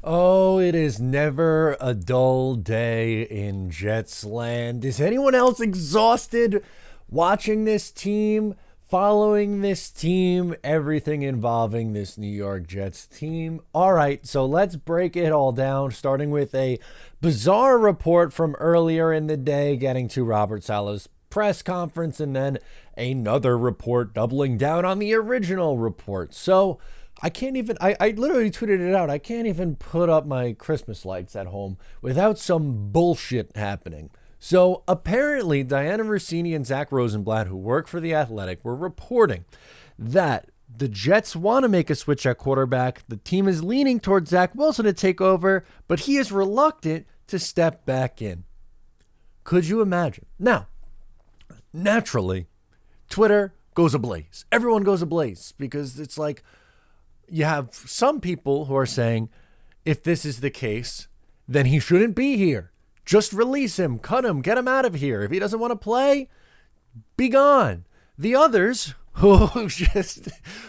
Oh, it is never a dull day in Jets land. Is anyone else exhausted watching this team, following this team, everything involving this New York Jets team? All right, so let's break it all down, starting with a bizarre report from earlier in the day, getting to Robert Saleh's press conference, and then another report doubling down on the original report. So, I can't even, I literally tweeted it out. I can't even put up my Christmas lights at home without some bullshit happening. So apparently, Diana Rossini and Zach Rosenblatt, who work for The Athletic, were reporting that the Jets want to make a switch at quarterback. The team is leaning towards Zach Wilson to take over, but he is reluctant to step back in. Could you imagine? Now, naturally, Twitter goes ablaze. Everyone goes ablaze because it's like, you have some people who are saying, if this is the case, then he shouldn't be here. Just release him, cut him, get him out of here. If he doesn't want to play, be gone. The others who just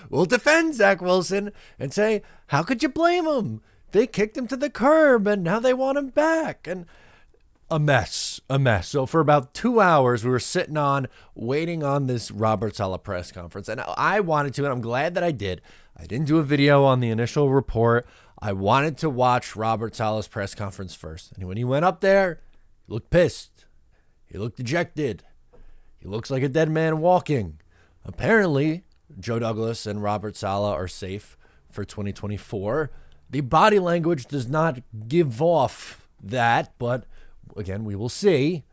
will defend Zach Wilson and say, how could you blame him? They kicked him to the curb and now they want him back. And a mess. So for about 2 hours, we were sitting waiting on this Robert Saleh press conference. And I wanted to, and I'm glad that I did. I didn't do a video on the initial report. I wanted to watch Robert Saleh's press conference first. And when he went up there, he looked pissed. He looked dejected. He looks like a dead man walking. Apparently, Joe Douglas and Robert Saleh are safe for 2024. The body language does not give off that, but again, we will see.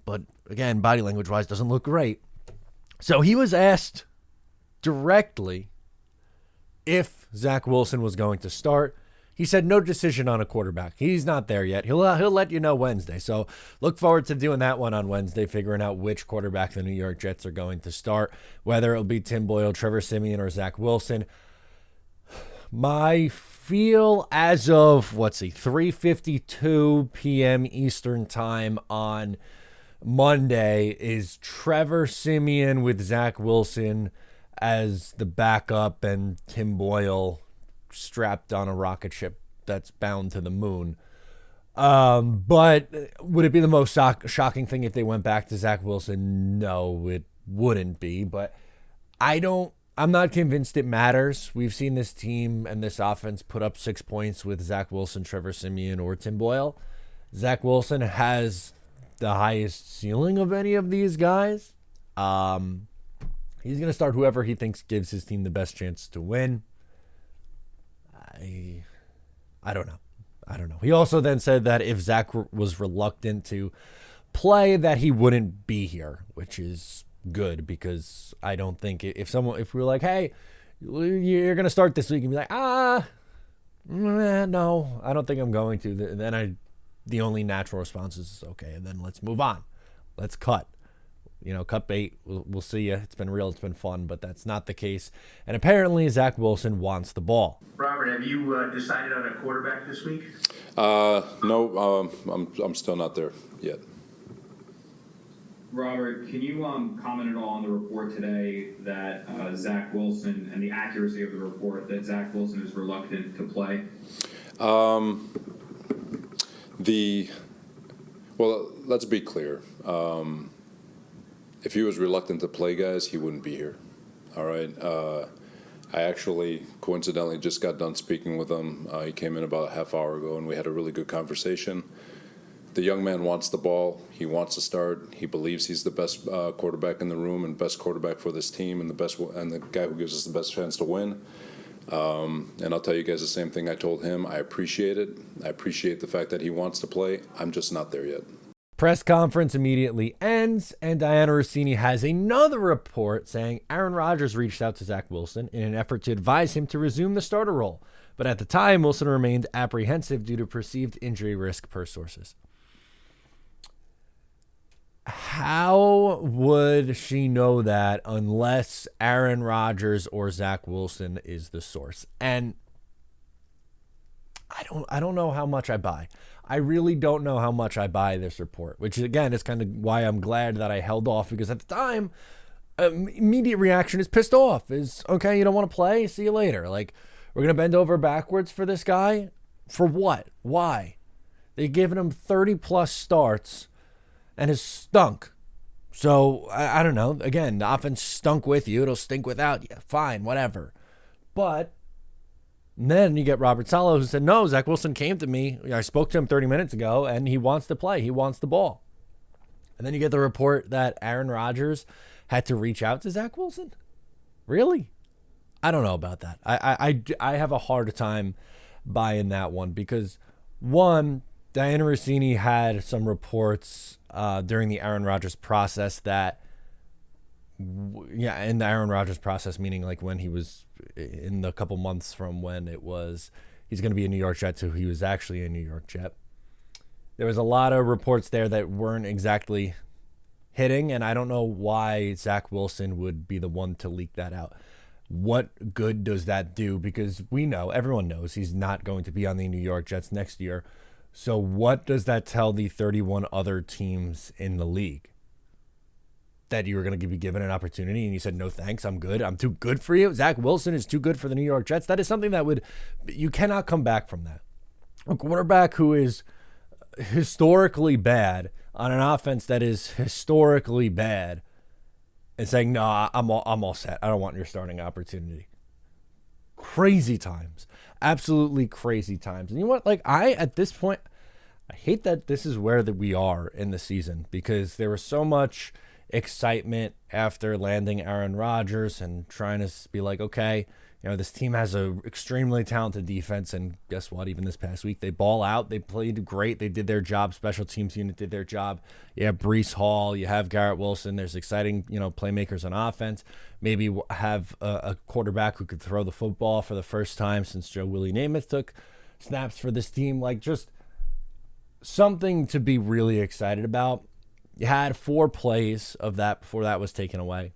But again, body language-wise, doesn't look great. So he was asked directly if Zach Wilson was going to start. He said no decision on a quarterback. He's not there yet. He'll let you know Wednesday. So look forward to doing that one on Wednesday, figuring out which quarterback the New York Jets are going to start, whether it'll be Tim Boyle, Trevor Siemian, or Zach Wilson. My feel as of, 3:52 p.m. Eastern time on Monday is Trevor Siemian with Zach Wilson as the backup and Tim Boyle strapped on a rocket ship that's bound to the moon. But would it be the most shocking thing if they went back to Zach Wilson? No, it wouldn't be. But I'm not convinced it matters. We've seen this team and this offense put up 6 points with Zach Wilson, Trevor Siemian, or Tim Boyle. Zach Wilson has the highest ceiling of any of these guys. He's going to start whoever he thinks gives his team the best chance to win. I don't know. He also then said that if Zach was reluctant to play, that he wouldn't be here, which is good because I don't think if we were like, hey, you're going to start this week and be like, no, I don't think I'm going to. Then the only natural response is okay. And then let's move on. Let's cut. Cut bait. We'll see you. It's been real. It's been fun, but that's not the case. And apparently, Zach Wilson wants the ball. Robert, have you decided on a quarterback this week? No, I'm still not there yet. Robert, can you comment at all on the report today that Zach Wilson and the accuracy of the report that Zach Wilson is reluctant to play? Well, let's be clear. If he was reluctant to play, guys, he wouldn't be here. All right. I actually, coincidentally, just got done speaking with him. He came in about a half hour ago, and we had a really good conversation. The young man wants the ball. He wants to start. He believes he's the best quarterback in the room and best quarterback for this team and the guy who gives us the best chance to win. And I'll tell you guys the same thing I told him. I appreciate it. I appreciate the fact that he wants to play. I'm just not there yet. Press conference immediately ends, and Diana Rossini has another report saying Aaron Rodgers reached out to Zach Wilson in an effort to advise him to resume the starter role. But at the time, Wilson remained apprehensive due to perceived injury risk per sources. How would she know that unless Aaron Rodgers or Zach Wilson is the source? And I don't know how much I buy. I really don't know how much I buy this report, which again is kind of why I'm glad that I held off, because at the time, immediate reaction is pissed off. Is okay, you don't want to play? See you later. Like, we're going to bend over backwards for this guy. For what? Why? They've given him 30-plus starts and has stunk. So, I don't know. Again, the offense stunk with you. It'll stink without you. Fine, whatever. But then you get Robert Saleh, who said, no, Zach Wilson came to me. I spoke to him 30 minutes ago, and he wants to play. He wants the ball. And then you get the report that Aaron Rodgers had to reach out to Zach Wilson. Really? I don't know about that. I have a hard time buying that one because, one, Diana Rossini had some reports during the Aaron Rodgers process that, in the Aaron Rodgers process, meaning like when he was in the couple months from when it was he's going to be a New York Jet to he was actually a New York Jet. There was a lot of reports there that weren't exactly hitting, and I don't know why Zach Wilson would be the one to leak that out. What good does that do? Because everyone knows he's not going to be on the New York Jets next year. So what does that tell the 31 other teams in the league? That you were going to be given an opportunity and you said, no thanks, I'm good. I'm too good for you. Zach Wilson is too good for the New York Jets. That is something that you cannot come back from that. A quarterback who is historically bad on an offense that is historically bad and saying, no, I'm all set. I don't want your starting opportunity. Crazy times. Absolutely crazy times. And you know what? At this point, I hate that this is where we are in the season because there was so much excitement after landing Aaron Rodgers and trying to be like, okay, this team has a extremely talented defense, and guess what? Even this past week, they ball out. They played great. They did their job. Special teams unit did their job. You have Breece Hall. You have Garrett Wilson. There's exciting, playmakers on offense. Maybe have a quarterback who could throw the football for the first time since Joe Willie Namath took snaps for this team. Just something to be really excited about. You had 4 plays of that before that was taken away.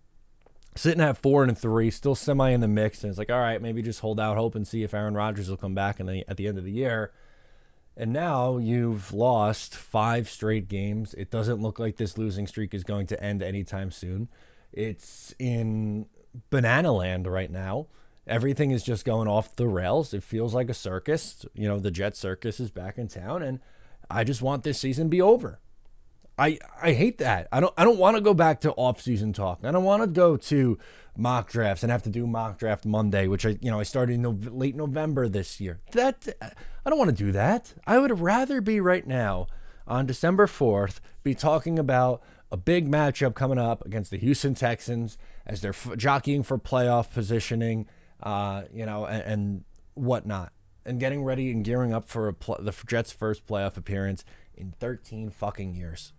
Sitting at 4-3, still semi in the mix, and it's like, all right, maybe just hold out hope and see if Aaron Rodgers will come back at the end of the year. And now you've lost 5 straight games. It doesn't look like this losing streak is going to end anytime soon. It's in banana land right now. Everything is just going off the rails. It feels like a circus. The Jet circus is back in town, and I just want this season to be over. I hate that. I don't want to go back to off-season talk. I don't want to go to mock drafts and have to do mock draft Monday, which I started in late November this year. I don't want to do that. I would rather be right now on December 4th be talking about a big matchup coming up against the Houston Texans as they're jockeying for playoff positioning, and whatnot, and getting ready and gearing up for the Jets' first playoff appearance in 13 fucking years.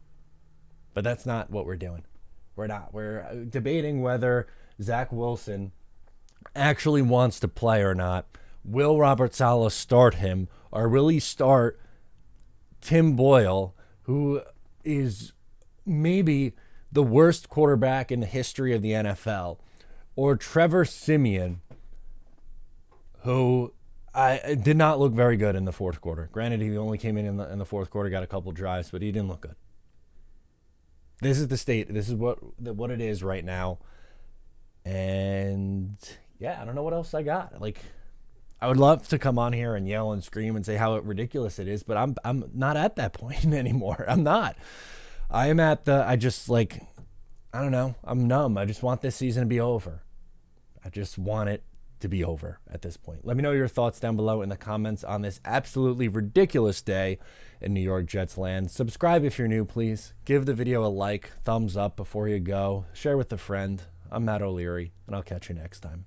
But that's not what we're doing. We're not. We're debating whether Zach Wilson actually wants to play or not. Will Robert Saleh start him, or will he start Tim Boyle, who is maybe the worst quarterback in the history of the NFL, or Trevor Siemian, who did not look very good in the fourth quarter. Granted, he only came in the fourth quarter, got a couple drives, but he didn't look good. This is the state. This is what it is right now. And yeah, I don't know what else I got. I would love to come on here and yell and scream and say how ridiculous it is, but I'm not at that point anymore. I'm not. I am at I don't know. I'm numb. I just want this season to be over. I just want it to be over at this point. Let me know your thoughts down below in the comments on this absolutely ridiculous day in New York Jets land. Subscribe if you're new, please. Give the video a like, thumbs up before you go. Share with a friend. I'm Matt O'Leary, and I'll catch you next time.